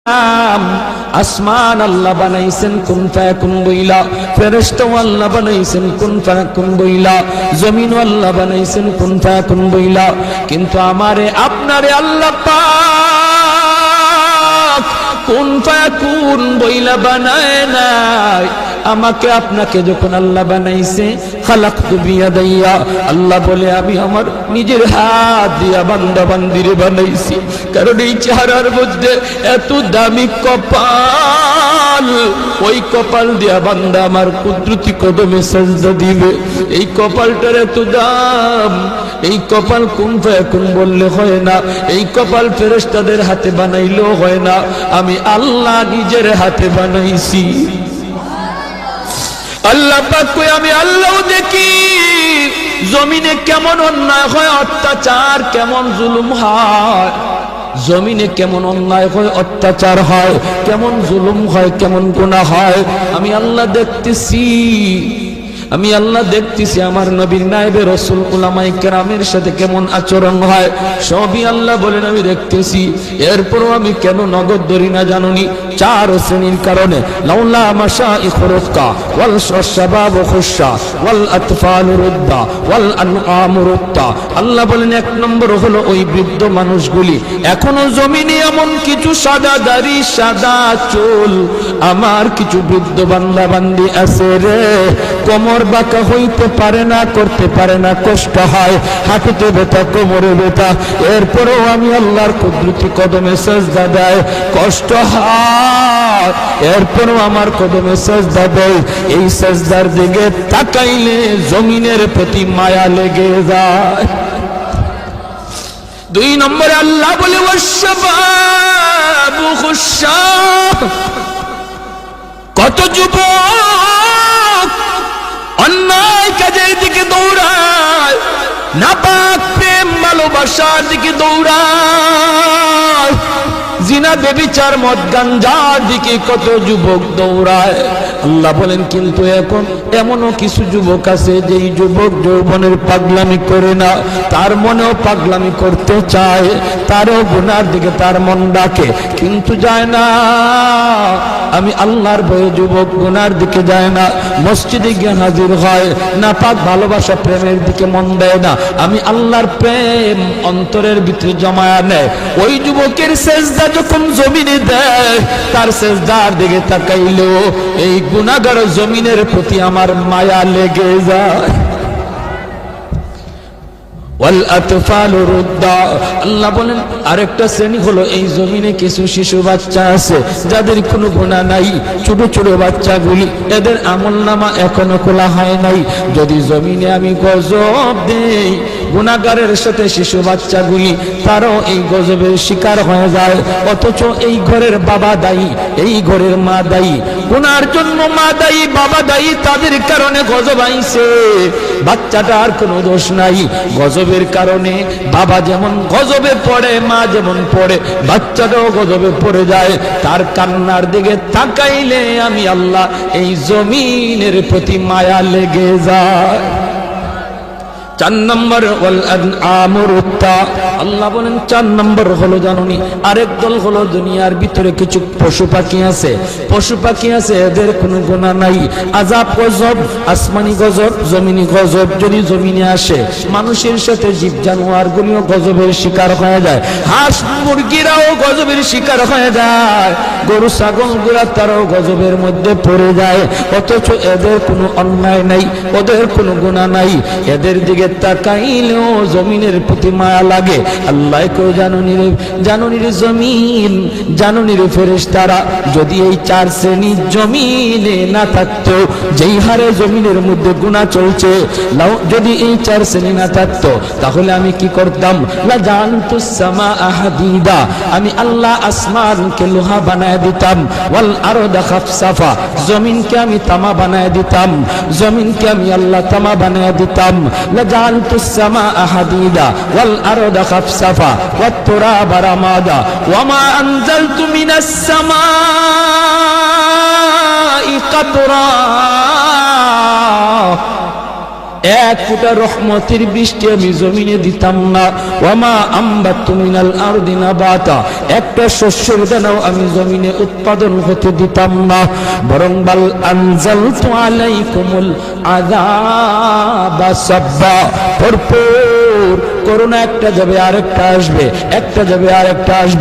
আসমান আল্লাহ বানাইছেন কুন ফায়াকুন বইলা, ফেরেশতা আল্লাহ বানাইছেন কুন ফায়াকুন বইলা, জমিন আল্লাহ বানাইছেন কুন ফায়াকুন বইলা। কিন্তু আমারে আপনারে আল্লাহ পাক কুন ফায়াকুন বইলা বানায় নাই। আমাকে আপনাকে যখন আল্লাহ বানাইছে, খালাকতু বিয়াদাইয়া, আল্লাহ বলে আমি আমার নিজের হাত দিয়া বান্দা বান্দিরে বানাইছি। কারণ এই চেহারার মধ্যে এত দামি কপাল, ওই কপাল দিয়া বান্দা আমার কুদরতি কদমে সাজদা দিবে। এই কপালটার এত দাম। এই কপাল কুন ফায়াকুন বললে হয় না, এই কপাল ফেরেশতাদের হাতে বানাইলেও হয় না, আমি আল্লাহ নিজের হাতে বানাইছি। আল্লাহ পাক কই আমি আল্লাহ দেখি জমিনে কেমন অন্যায় হয়, অত্যাচার কেমন জুলুম হয়, জমিনে কেমন অন্যায় হয়, অত্যাচার হয়, কেমন জুলুম হয়, কেমন গুনাহ হয়, আমি আল্লাহ দেখতেছি। আমি আল্লাহ দেখতেছি আমার নবীর নায়েবে রাসূল উলামায়ে কেরামের সাথে কেমন আচরণ হয়, সবই আল্লাহ বলেন আমি দেখতেছি। এরপরও আমি কেন নগদ ধরি না জানুনি? চার শ্রেণীর কারণে। লাউলা মাশাইখুরকা ওয়াল শাবাব খুশা ওয়াল আতফাল রুদ্দা ওয়াল আনআম রুদ্দা। আল্লাহ বলেন এক নম্বর হলো ওই বৃদ্ধ মানুষগুলি, এখনো জমিনে এমন কিছু সাদা দাড়ি সাদা চুল আমার কিছু বৃদ্ধ বান্দা বান্দি আছে রে, কোমর বাঁকা হইতে পারে না, করতে পারে না, কষ্ট হয়, হাঁটুতে ব্যথা, কোমরে ব্যথা, এরপরেও আমি আল্লাহর কুদরতি কদমে সাজদা দেয়, কষ্ট হয়, এরপরেও আমার কদমে সাজদা দেয়। এই সাজদার দিকে তাকাইলে জমিনের প্রতি মায়া লেগে যায়। দুই নম্বরে আল্লাহ বলে ওয়াশশাবাবু খুশশা, কত যুবক অন্যায় কাজের দিকে দৌড়ায়, নাপাক প্রেম ভালোবাসার দিকে দৌড়ায়, জিনা ব্যভিচার মদ গাঞ্জার দিকে কত যুবক দৌড়ায়। আল্লাহ বলেন কিন্তু এখন এমনও কিছু যুবক আছে যেই যুবক যৌবনের পাগলামি করে না, তার মনেও পাগলামি করতে চায়, তারও গুনার দিকে তার মন ডাকে কিন্তু যায় না। আমি আল্লাহর ভয়ে যুবক গুনার দিকে যায় না, মসজিদে গিয়ে হাজির হয় না, পাক ভালোবাসা প্রেমের দিকে মন দেয় না, আমি আল্লাহর প্রেম অন্তরের ভিতরে জমায়া নেয়। ওই যুবকের সেজদা যখন জমিনে দেয়, তার সেজদার দিকে তাকাইলো এই গুনাহগার জমিনের প্রতি আমার মায়া লেগে যায়। আল্লাহ বলেন আরেকটা শ্রেণী হলো এই জমিনে কিছু শিশু বাচ্চা আছে যাদের কোনো গুনাহ নাই, ছোট ছোট বাচ্চাগুলি, এদের আমলনামা এখনো খোলা হয় নাই। যদি জমিনে আমি গজব দেই, গুনাহগারের সাথে শিশু বাচ্চাগুলি তারাও এই গজবের শিকার হয়ে যায়, অথচ এই ঘরের বাবা দায়ী, এই ঘরের মা দায়ী, গুনার জন্য মা দায়ী, বাবা দায়ী, তাদের কারণে গজব আইছে, বাচ্চাটার কোনো দোষ নাই। গজবের কারণে বাবা যেমন গজবে পড়ে, মা যেমন পড়ে, বাচ্চাটাও গজবে পড়ে যায়। তার কান্নার দিকে তাকাইলে আমি আল্লাহ এই জমিনের প্রতি মায়া লেগে যায়। চার নম্বর ওয়াল আনআম রুদ্দা, আল্লাহ বলেন চার নম্বর হলো জানুনি আরেক দল হলো দুনিয়ার ভিতরে কিছু পশু পাখি আছে, পশু পাখি আছে এদের কোনো গুনাহ নাই, আযাব গজব, আসমানি গজব, জমিনি গজব যদি জমিনে আসে, মানুষের সাথে জীব জানোয়ার গুলিও গজবের শিকার হয়ে যায়, হাঁস মুরগিরাও গজবের শিকার হয়ে যায়, গরু ছাগল গুলা তারাও গজবের মধ্যে পড়ে যায়, অথচ এদের কোনো অন্যায় নাই, ওদের কোনো গুনাহ নাই, এদের দিকে তাকাইলেও জমিনের প্রতি মায়া লাগে। আল্লাহ কেউ জানুনি রে, জানুনি রে জমিন, জানুনি রে ফেরেশতারা, যদি এই চার শ্রেণী জমিনে না থাকতো, যেই হারে জমিনের মধ্যে গুনাহ চলছে, যদি এই চার শ্রেণী না থাকতো তাহলে আমি কি করতাম? লা জানতুস সামাআ হাদিদা, আমি আল্লাহ আসমানকে লোহা বানায় দিতাম, ওয়াল আরদা খাফসাফা, জমিনকে আমি তামা বানায় দিতাম, জমিনকে আমি আল্লাহ তামা বানায় দিতাম, জাআলতুস সামাআ হাদিদা ওয়াল আরদা খাফসাফা ওয়াত তুরাবা রামাদা ওয়া মা আনজালতু মিনাস সামাই কাতরা। এক ফোঁটা রহমতের বৃষ্টি আমি জমিনে দিতাম না। ওয়ামা আম্বাতু মিনাল আরদি নাবাতা, একটা শস্যের দানাও আমি জমিনে উৎপাদন হতে দিতাম না। বরং বাল আনজালতু আলাইকুমুল আযাবা সাব্বা, ভরপুর করোনা একটা যাবে আরেকটা আসবে, একটা যাবে আরেকটা আসবে।